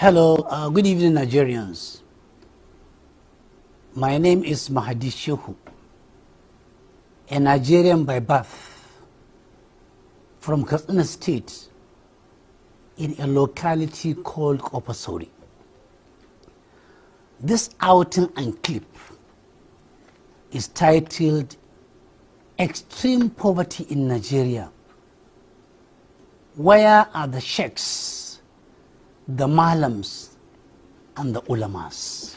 Hello, good evening, Nigerians. My name is Mahdi Shehu, a Nigerian by birth from Katsina State in a locality called Opasori. This outing and clip is titled Extreme Poverty in Nigeria. Where are the sheikhs, the malams, and the ulamas?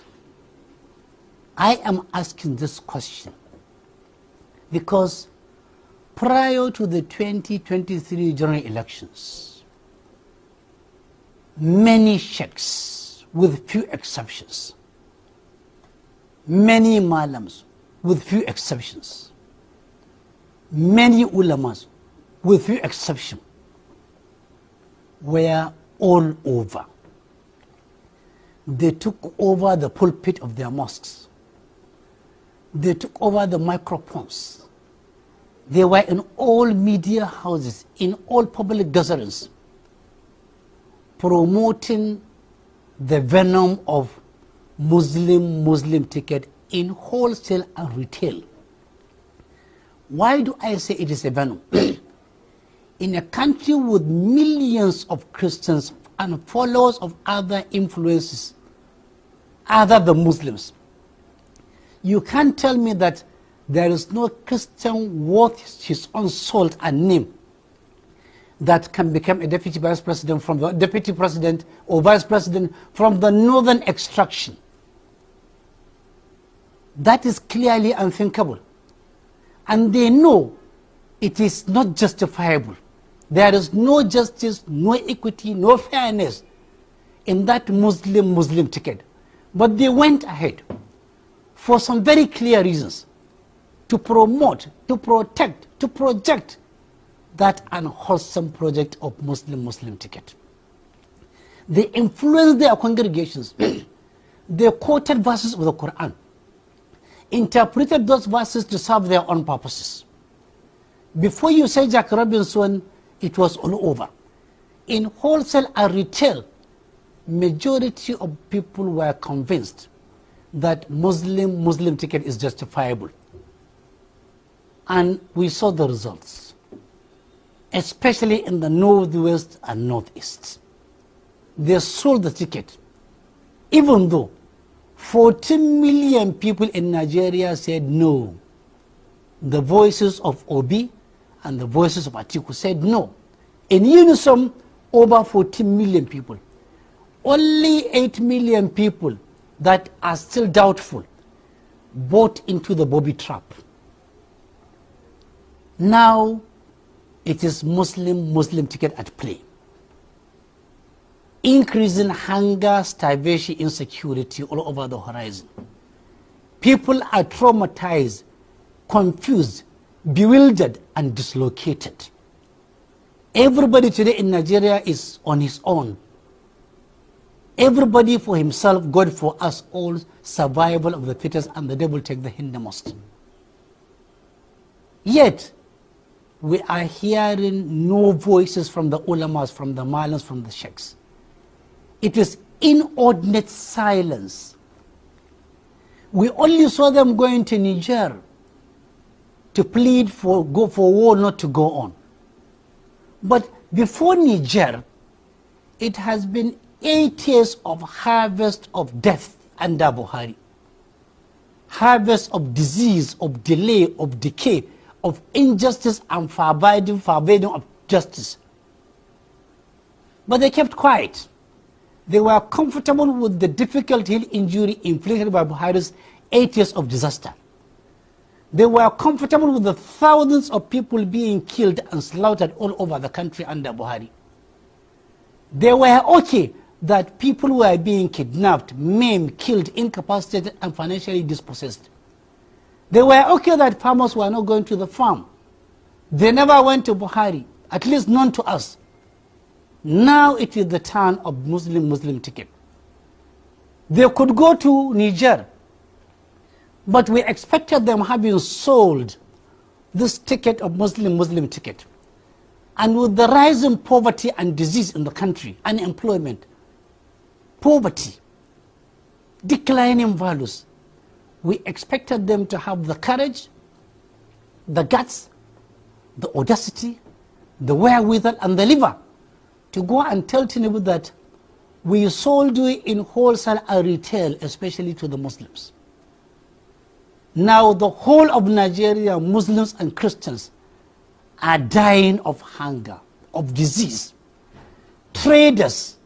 I am asking this question because prior to the 2023 general elections, many sheikhs, with few exceptions, many malams, with few exceptions, many ulamas, with few exceptions, were all over. They took over the pulpit of their mosques. They took over the microphones. They were in all media houses, in all public gatherings, promoting the venom of Muslim ticket in wholesale and retail. Why do I say it is a venom? In a country with millions of Christians and followers of other influences other than Muslims, you can't tell me that there is no Christian worth his own salt and name that can become a deputy vice president from the deputy president or vice president from the northern extraction. That is clearly unthinkable. And they know it is not justifiable. There is no justice, no equity, no fairness in that Muslim ticket. But they went ahead for some very clear reasons to promote, to protect, to project that unwholesome project of Muslim ticket. They influenced their congregations. They quoted verses of the Quran, interpreted those verses to serve their own purposes. Before you say Jack Robinson, it was all over. In wholesale and retail, majority of people were convinced that Muslim ticket is justifiable. And we saw the results, especially in the northwest and northeast. They sold the ticket, even though 14 million people in Nigeria said no. The voices of Obi and the voices of Atiku said no. In unison, over 14 million people. Only 8 million people that are still doubtful bought into the Bobby trap. Now it is Muslim ticket at play. Increasing hunger, starvation, insecurity all over the horizon. People are traumatized, confused, bewildered, and dislocated. Everybody today in Nigeria is on his own. Everybody for himself, God for us all, survival of the fittest, and the devil take the hindermost. Yet, we are hearing no voices from the ulamas, from the malams, from the sheikhs. It is inordinate silence. We only saw them going to Niger to plead for war not to go on. But before Niger, it has been 8 years of harvest of death under Buhari. Harvest of disease, of delay, of decay, of injustice and forbidding of justice. But they kept quiet. They were comfortable with the difficult heel injury inflicted by Buhari's 8 years of disaster. They were comfortable with the thousands of people being killed and slaughtered all over the country under Buhari. They were okay that people were being kidnapped, maimed, killed, incapacitated, and financially dispossessed. They were okay that farmers were not going to the farm. They never went to Buhari, at least none to us. Now it is the turn of Muslim ticket. They could go to Niger, but we expected them having sold this ticket of Muslim ticket. And with the rise in poverty and disease in the country, unemployment, poverty, declining values. We expected them to have the courage, the guts, the audacity, the wherewithal, and the liver to go and tell Tinubu that we sold you in wholesale and retail, especially to the Muslims. Now the whole of Nigeria, Muslims and Christians, are dying of hunger, of disease. Traders,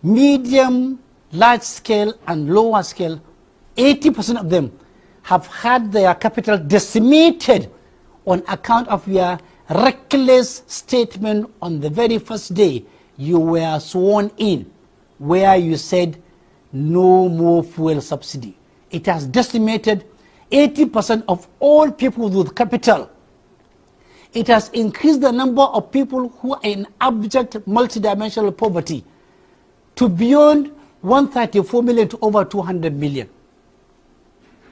medium, large scale and lower scale, 80% of them have had their capital decimated on account of your reckless statement on the very first day you were sworn in, where you said no more fuel subsidy. It has decimated 80% of all people with capital. It has increased the number of people who are in abject multidimensional poverty to beyond 134 million to over 200 million.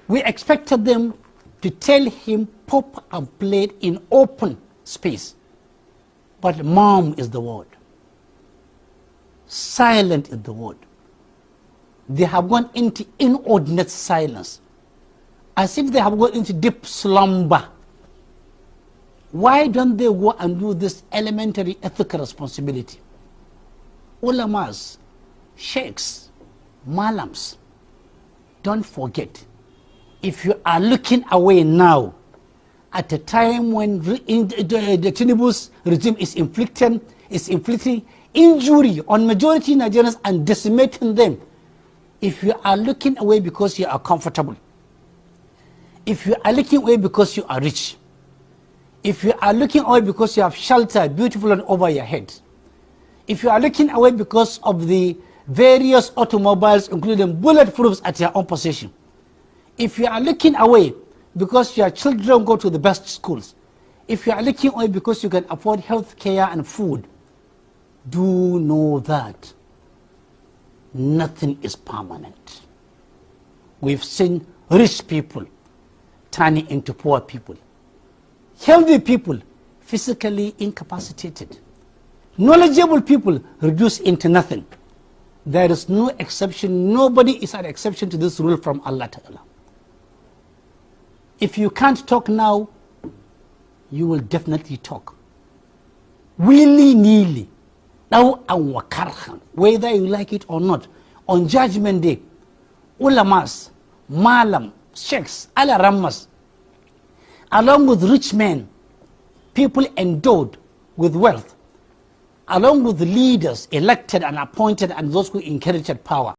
We expected them to tell him pop and play in open space. But mum is the word. Silent is the word. They have gone into inordinate silence, as if they have gone into deep slumber. Why don't they go and do this elementary ethical responsibility? Ulamas, sheikhs, malams, don't forget, if you are looking away now, at a time when the Tinubu's regime is inflicting injury on majority Nigerians and decimating them, if you are looking away because you are comfortable, if you are looking away because you are rich, if you are looking away because you have shelter beautiful and over your head, if you are looking away because of the various automobiles, including bulletproofs at your own possession, if you are looking away because your children go to the best schools, if you are looking away because you can afford health care and food, do know that nothing is permanent. We've seen rich people turning into poor people, healthy people physically incapacitated, knowledgeable people reduced into nothing. There is no exception. Nobody is an exception to this rule from Allah Ta'ala. If you can't talk now, you will definitely talk. Willy-nilly, now and wakarhan, whether you like it or not, on Judgment Day, ulamas, malam, sheikhs, alarammas, along with rich men, people endowed with wealth, along with the leaders elected and appointed and those who inherited power,